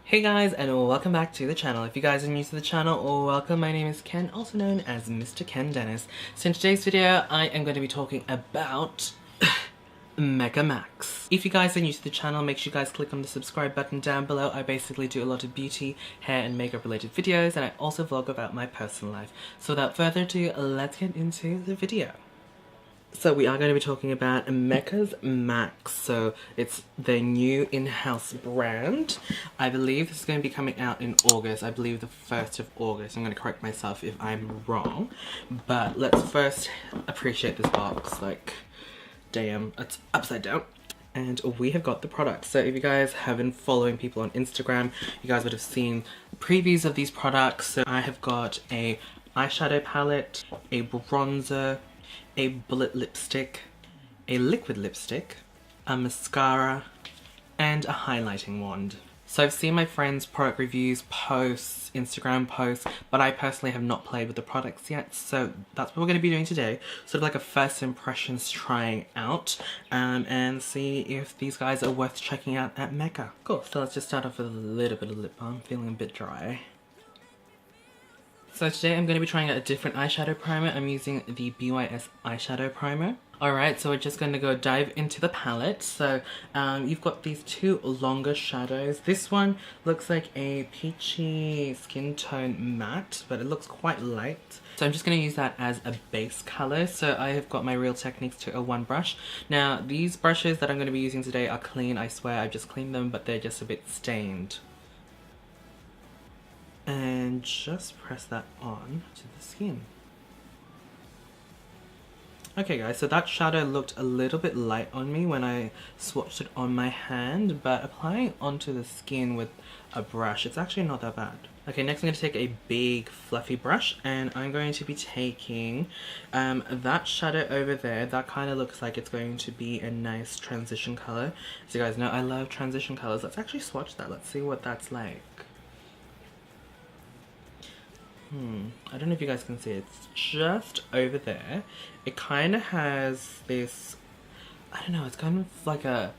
Hey guys, and welcome back to the channel. If you guys are new to the channel, welcome. My name is Ken, also known as MrKenDenis. So in today's video, I am going to be talking about Mecca Max. If you guys are new to the channel, make sure you guys click on the subscribe button down below. I basically do a lot of beauty, hair and makeup related videos, and I also vlog about my personal life. So without further ado, let's get into the video. So we are going to be talking about Mecca Max. So it's their new in-house brand. I believe this is going to be coming out in August. I believe the 1st of August. I'm going to correct myself if I'm wrong. But let's first appreciate this box. Like, damn, it's upside down. And we have got the product. So if you guys have been following people on Instagram, you guys would have seen previews of these products. So I have got a eyeshadow palette, a bronzer, a bullet lipstick, a liquid lipstick, a mascara, and a highlighting wand. So I've seen my friends' product reviews, posts, Instagram posts, but I personally have not played with the products yet, so that's what we're going to be doing today. Sort of like a first impressions trying out, and see if these guys are worth checking out at Mecca. Cool, so let's just start off with a little bit of lip balm, feeling a bit dry. So today I'm going to be trying out a different eyeshadow primer. I'm using the BYS eyeshadow primer. Alright, so we're just going to go dive into the palette. So you've got these two longer shadows. This one looks like a peachy skin tone matte, but it looks quite light. So I'm just going to use that as a base color. So I have got my Real Techniques 201 brush. Now these brushes that I'm going to be using today are clean, I swear. I've just cleaned them, but they're just a bit stained. And just press that on to the skin. Okay guys, so that shadow looked a little bit light on me when I swatched it on my hand, but applying onto the skin with a brush, it's actually not that bad. Okay, next I'm going to take a big fluffy brush and I'm going to be taking that shadow over there. That kind of looks like it's going to be a nice transition color. As you guys know, I love transition colors. Let's actually swatch that. Let's see what that's like. I don't know if you guys can see it. It's just over there. It kind of has this, I don't know, it's kind of like a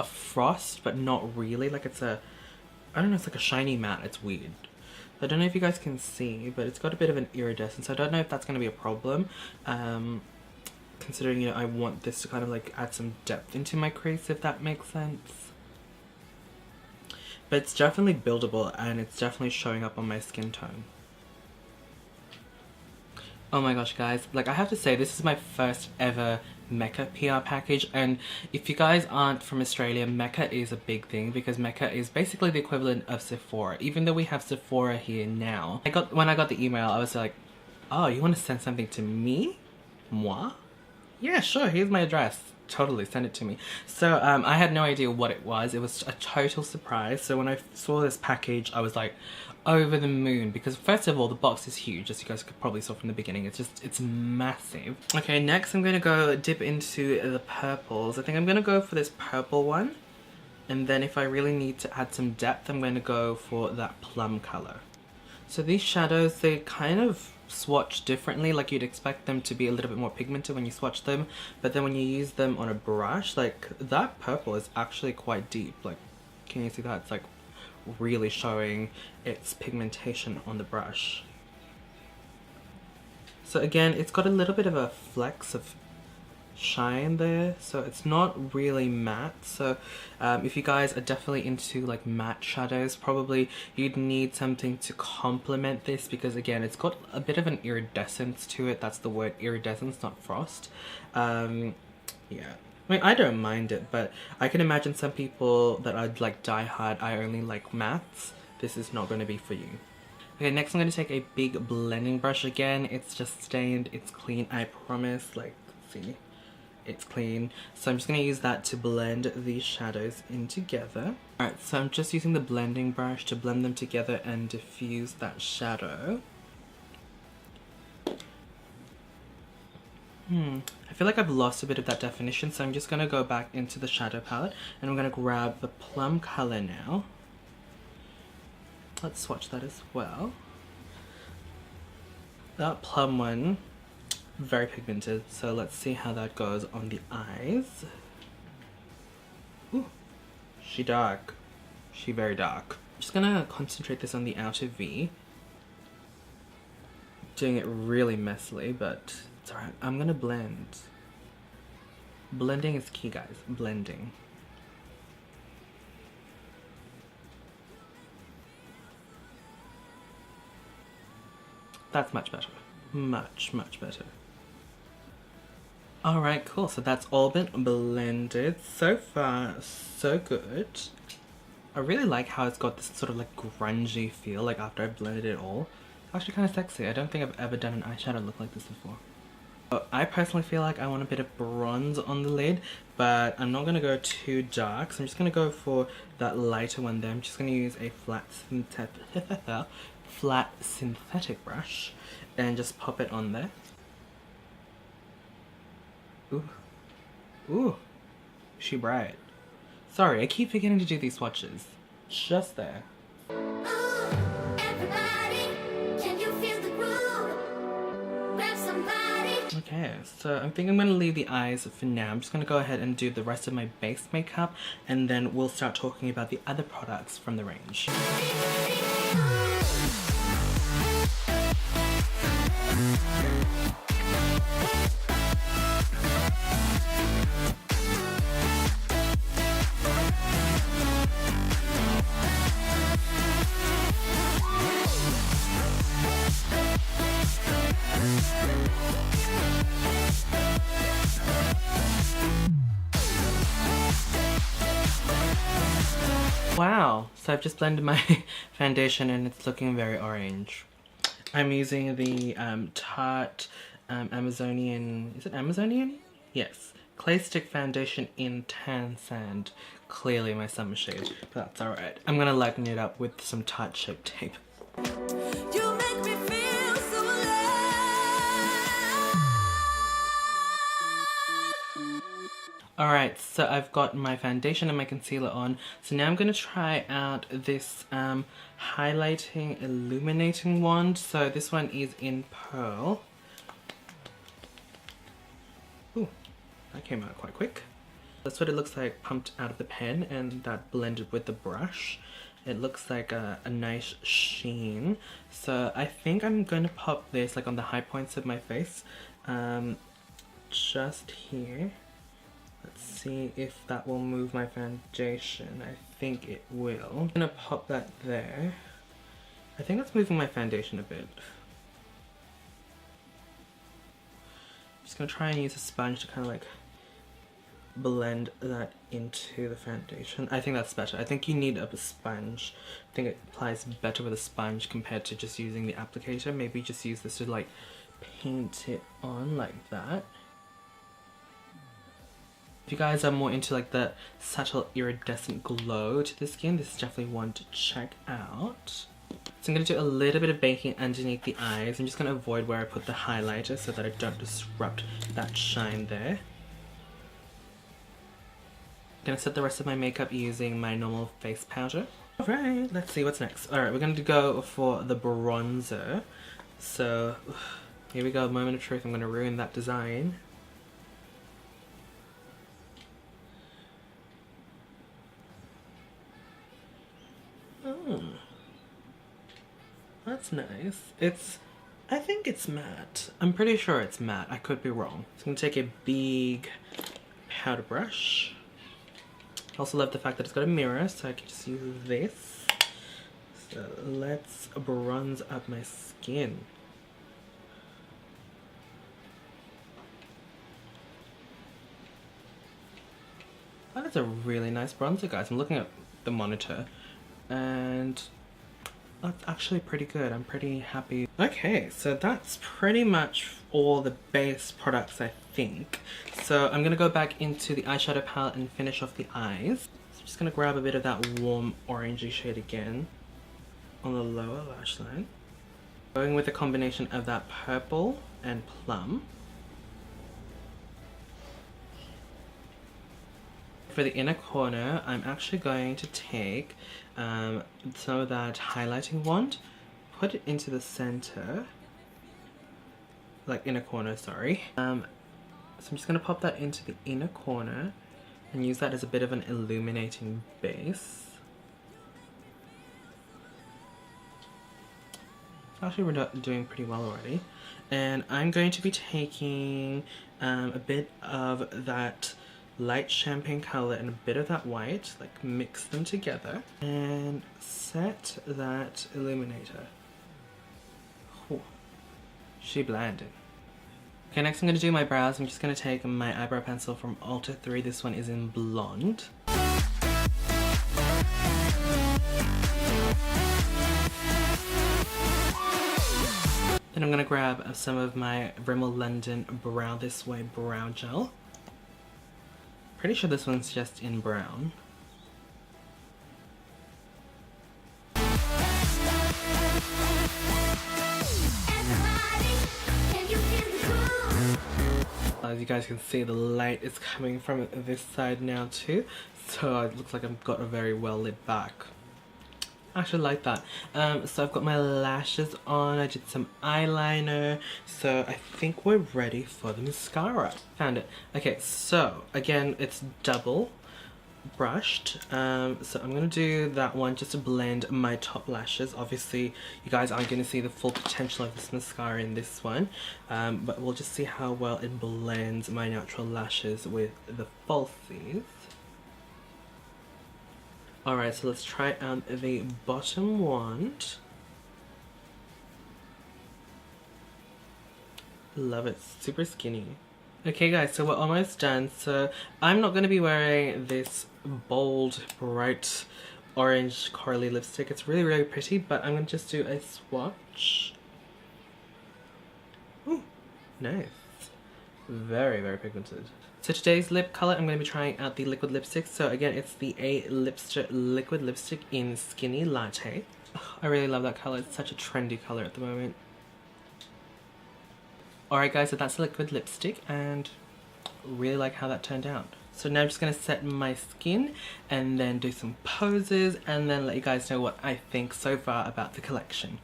frost, but not really. Like it's a, I don't know, it's like a shiny matte. It's weird. I don't know if you guys can see, but it's got a bit of an iridescence. I don't know if that's going to be a problem. Considering, you know, I want this to kind of like add some depth into my crease, if that makes sense. But it's definitely buildable and it's definitely showing up on my skin tone. Oh my gosh guys, like I have to say this is my first ever Mecca PR package, and if you guys aren't from Australia, Mecca is a big thing because Mecca is basically the equivalent of Sephora. Even though we have Sephora here now, when I got the email I was like, oh, you want to send something to me? Moi? Yeah, sure, here's my address. Totally, send it to me. So I had no idea what it was. It was a total surprise. So when I saw this package, I was like over the moon because first of all, the box is huge, as you guys could probably saw from the beginning. It's massive. Okay, next I'm gonna go dip into the purples. I think I'm gonna go for this purple one. And then if I really need to add some depth, I'm gonna go for that plum color. So these shadows, they kind of swatch differently. Like you'd expect them to be a little bit more pigmented when you swatch them, but then when you use them on a brush, like that purple is actually quite deep. Like, can you see that? It's like really showing its pigmentation on the brush. So again, it's got a little bit of a flecks of shine there, so it's not really matte. So if you guys are definitely into like matte shadows, probably you'd need something to complement this because again, it's got a bit of an iridescence to it. That's the word, iridescence, not frost. Yeah, I mean, I don't mind it, but I can imagine some people that are like die hard, I only like mattes. This is not going to be for you. Okay, next I'm going to take a big blending brush again. It's just stained, it's clean, I promise. Like, see, it's clean. So I'm just going to use that to blend these shadows in together. Alright, so I'm just using the blending brush to blend them together and diffuse that shadow. I feel like I've lost a bit of that definition, so I'm just going to go back into the shadow palette and I'm going to grab the plum color now. Let's swatch that as well. That plum one, very pigmented, so let's see how that goes on the eyes. Ooh, she dark. She very dark. I'm just gonna concentrate this on the outer V. Doing it really messily, but it's alright. I'm gonna blend. Blending is key, guys. Blending. That's much better. Much, much better. Alright, cool. So that's all been blended. So far, so good. I really like how it's got this sort of like grungy feel, like after I blended it all. It's actually kind of sexy. I don't think I've ever done an eyeshadow look like this before. So I personally feel like I want a bit of bronze on the lid, but I'm not going to go too dark. So I'm just going to go for that lighter one there. I'm just going to use a flat synthetic brush and just pop it on there. Ooh. Ooh. She bright. Sorry, I keep forgetting to do these swatches. Just there. Okay, so I think I'm going to leave the eyes for now. I'm just going to go ahead and do the rest of my base makeup, and then we'll start talking about the other products from the range. Wow, so I've just blended my foundation and it's looking very orange. I'm using the Tarte Amazonian, is it Amazonian? Yes, Clay Stick Foundation in Tan Sand. Clearly my summer shade, but that's alright. I'm gonna lighten it up with some Tarte Shape Tape. You make me feel so alive. Alright, so I've got my foundation and my concealer on. So now I'm going to try out this highlighting illuminating wand. So this one is in Pearl. Ooh, that came out quite quick. That's what it looks like pumped out of the pen, and that blended with the brush. It looks like a nice sheen. So I think I'm going to pop this like on the high points of my face. Just here. Let's see if that will move my foundation. I think it will. I'm gonna pop that there. I think that's moving my foundation a bit. I'm just gonna try and use a sponge to kind of like blend that into the foundation. I think that's better. I think you need a sponge. I think it applies better with a sponge compared to just using the applicator. Maybe just use this to like paint it on like that. If you guys are more into like the subtle iridescent glow to the skin, this is definitely one to check out. So I'm going to do a little bit of baking underneath the eyes. I'm just going to avoid where I put the highlighter so that I don't disrupt that shine there. I'm going to set the rest of my makeup using my normal face powder. Alright, let's see what's next. Alright, we're going to go for the bronzer. So here we go, moment of truth. I'm going to ruin that design. That's nice. I think it's matte. I'm pretty sure it's matte. I could be wrong. So I'm gonna take a big powder brush. I also love the fact that it's got a mirror, so I can just use this. So let's bronze up my skin. That is a really nice bronzer, guys. I'm looking at the monitor and that's actually pretty good. I'm pretty happy. Okay, so that's pretty much all the base products, I think. So I'm gonna go back into the eyeshadow palette and finish off the eyes. So I'm just gonna grab a bit of that warm orangey shade again on the lower lash line. Going with a combination of that purple and plum. For the inner corner, I'm actually going to take some of that highlighting wand, put it into the center, like inner corner, sorry. So I'm just going to pop that into the inner corner and use that as a bit of an illuminating base. Actually, we're doing pretty well already. And I'm going to be taking a bit of that light champagne color and a bit of that white, like mix them together and set that illuminator. Ooh, she blended. Okay, next I'm going to do my brows. I'm just going to take my eyebrow pencil from Ulta 3. This one is in blonde. Then I'm going to grab some of my Rimmel London Brow This Way brow gel. Pretty sure this one's just in brown. As you guys can see, the light is coming from this side now too, so it looks like I've got a very well lit back. I actually like that. So I've got my lashes on, I did some eyeliner, so I think we're ready for the mascara. Found it. Okay, so again, it's double brushed. So I'm gonna do that one just to blend my top lashes. Obviously, you guys aren't gonna see the full potential of this mascara in this one, but we'll just see how well it blends my natural lashes with the falsies. Alright, so let's try out the bottom one. Love it, super skinny. Okay guys, so we're almost done. So I'm not going to be wearing this bold, bright orange corally lipstick. It's really, really pretty, but I'm going to just do a swatch. Ooh, nice. Very, very pigmented. So today's lip color, I'm going to be trying out the liquid lipstick. So again, it's the A-Lipster liquid lipstick in Skinny Latte. Oh, I really love that color. It's such a trendy color at the moment. Alright guys, so that's the liquid lipstick and really like how that turned out. So now I'm just going to set my skin and then do some poses and then let you guys know what I think so far about the collection.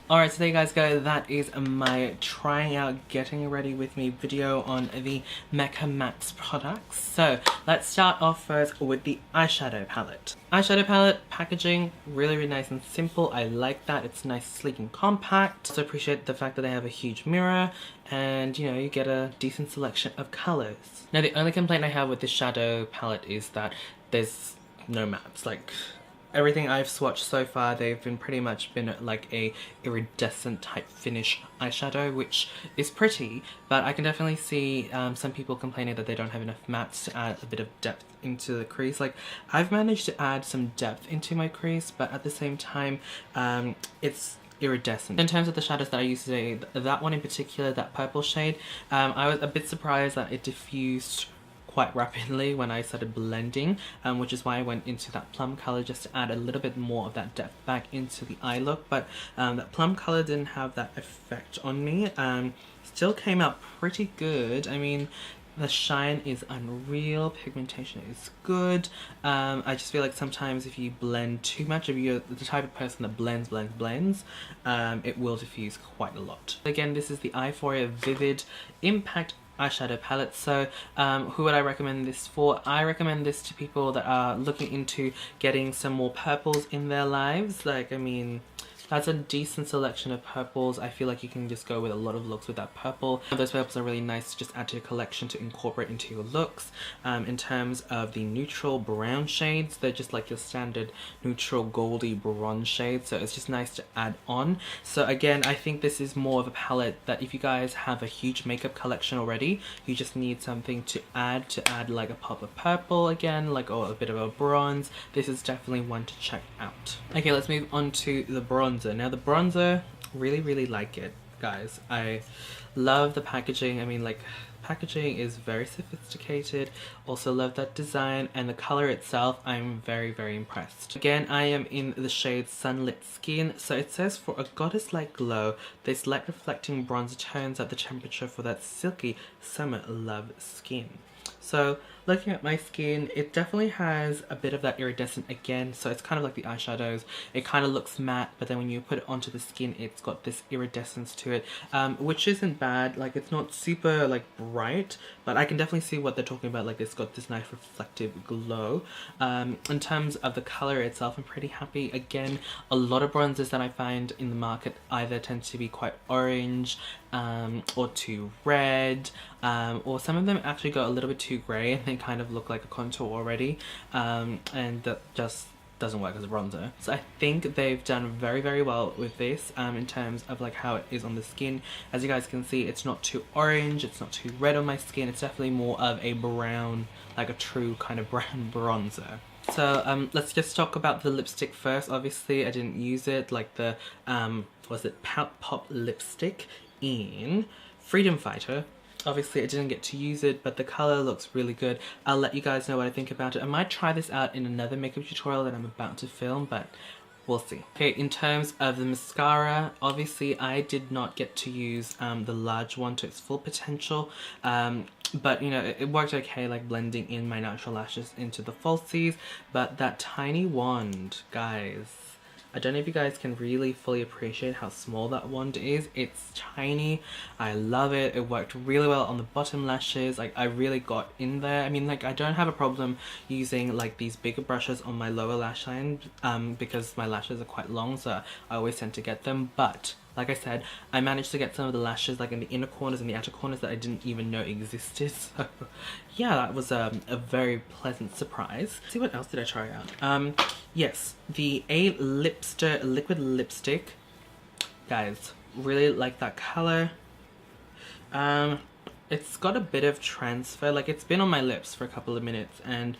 Alright, so there you guys go. That is my trying out, getting ready with me video on the Mecca Max products. So let's start off first with the eyeshadow palette. Eyeshadow palette packaging, really, really nice and simple. I like that. It's nice, sleek and compact. Also appreciate the fact that they have a huge mirror and, you know, you get a decent selection of colors. Now the only complaint I have with this shadow palette is that there's no mattes. Like, everything I've swatched so far, they've been pretty much been like a iridescent type finish eyeshadow, which is pretty, but I can definitely see some people complaining that they don't have enough mattes to add a bit of depth into the crease. Like, I've managed to add some depth into my crease, but at the same time, it's iridescent. In terms of the shadows that I used today, that one in particular, that purple shade, I was a bit surprised that it diffused quite rapidly when I started blending, which is why I went into that plum color just to add a little bit more of that depth back into the eye look. But that plum color didn't have that effect on me. Still came out pretty good. I mean, the shine is unreal, pigmentation is good. I just feel like sometimes if you blend too much, if you're the type of person that blends, it will diffuse quite a lot. Again, this is the Eyephoria Vivid Impact eyeshadow palette. So who would I recommend this for? I recommend this to people that are looking into getting some more purples in their lives. Like, I mean, that's a decent selection of purples. I feel like you can just go with a lot of looks with that purple. Those purples are really nice to just add to your collection to incorporate into your looks. In terms of the neutral brown shades, they're just like your standard neutral goldy bronze shade, so it's just nice to add on. So again, I think this is more of a palette that if you guys have a huge makeup collection already, you just need something to add like a pop of purple again, like, or a bit of a bronze. This is definitely one to check out. Okay, let's move on to the bronze. Now the bronzer, really like it, guys. I love the packaging. I mean, like, packaging is very sophisticated. Also love that design, and the color itself, I'm very impressed. Again, I am in the shade Sunlit Skin. So it says, for a goddess-like glow, this light reflecting bronzer turns up the temperature for that silky summer love skin. So looking at my skin, it definitely has a bit of that iridescent again, so it's kind of like the eyeshadows. It kind of looks matte, but then when you put it onto the skin, it's got this iridescence to it, which isn't bad. Like, it's not super like bright, but I can definitely see what they're talking about. Like, it's got this nice reflective glow. In terms of the color itself, I'm pretty happy. Again, a lot of bronzers that I find in the market either tend to be quite orange, or too red, or some of them actually go a little bit too grey and they kind of look like a contour already, and that just doesn't work as a bronzer. So I think they've done very, very well with this, in terms of like how it is on the skin. As you guys can see, it's not too orange, it's not too red on my skin, it's definitely more of a brown, like a true kind of brown bronzer. So let's just talk about the lipstick first. Obviously I didn't use it, like the was it Pout Pop lipstick in Freedom Fighter. Obviously I didn't get to use it, but the colour looks really good. I'll let you guys know what I think about it. I might try this out in another makeup tutorial that I'm about to film, but we'll see. Okay, in terms of the mascara, obviously I did not get to use the large one to its full potential, but you know, it worked okay, like blending in my natural lashes into the falsies. But that tiny wand, guys, I don't know if you guys can really fully appreciate how small that wand is. It's tiny. I love it. It worked really well on the bottom lashes. Like, I really got in there. I mean, like, I don't have a problem using like these bigger brushes on my lower lash line, because my lashes are quite long, so I always tend to get them. But like I said, I managed to get some of the lashes like in the inner corners and the outer corners that I didn't even know existed. So yeah, that was a very pleasant surprise. Let's see, what else did I try out? Yes, the A-Lipster liquid lipstick. Guys, really like that color. It's got a bit of transfer. Like, it's been on my lips for a couple of minutes and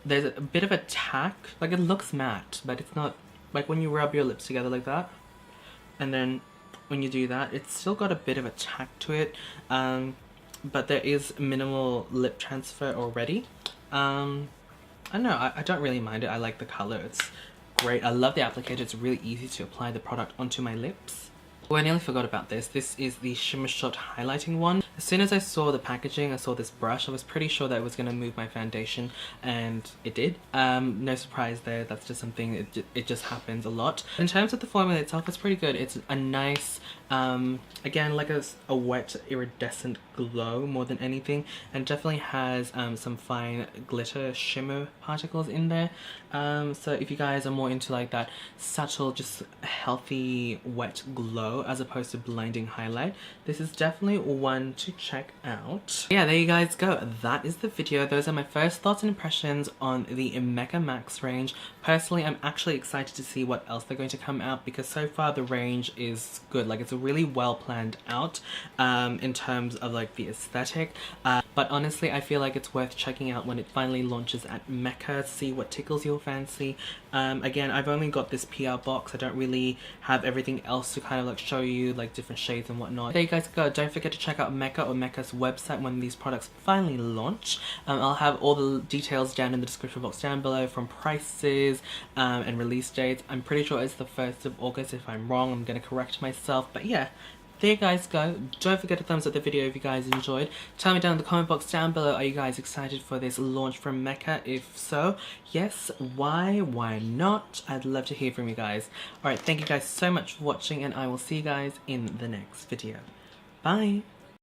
there's a bit of a tack. Like, it looks matte, but it's not. Like, when you rub your lips together like that, and then when you do that, it's still got a bit of a tack to it, but there is minimal lip transfer already. I don't know, I don't really mind it. I like the color, it's great. I love the applicator, it's really easy to apply the product onto my lips. Oh, I nearly forgot about this. This is the Shimmer Shot highlighting one. As soon as I saw the packaging, I saw this brush, I was pretty sure that it was going to move my foundation, and it did. No surprise there, that's just something, it just happens a lot. In terms of the formula itself, it's pretty good. It's a nice, again, like a wet iridescent glow more than anything, and definitely has some fine glitter shimmer particles in there. So if you guys are more into like that subtle, just healthy wet glow as opposed to blinding highlight, this is definitely one to check out. Yeah, there you guys go. That is the video. Those are my first thoughts and impressions on the Mecca Max range. Personally, I'm actually excited to see what else they're going to come out, because so far the range is good. Like, it's a really well planned out in terms of like the aesthetic, but honestly I feel like it's worth checking out when it finally launches at Mecca. See what tickles your fancy. Again, I've only got this PR box. I don't really have everything else to kind of like show you like different shades and whatnot. There you guys go. Don't forget to check out Mecca or Mecca's website when these products finally launch. I'll have all the details down in the description box down below, from prices and release dates. I'm pretty sure it's the 1st of August. If I'm wrong, I'm gonna correct myself, but yeah, there you guys go. Don't forget to thumbs up the video if you guys enjoyed. Tell me down in the comment box down below, are you guys excited for this launch from Mecca? If so, yes, why not? I'd love to hear from you guys. Alright, thank you guys so much for watching, and I will see you guys in the next video. Bye!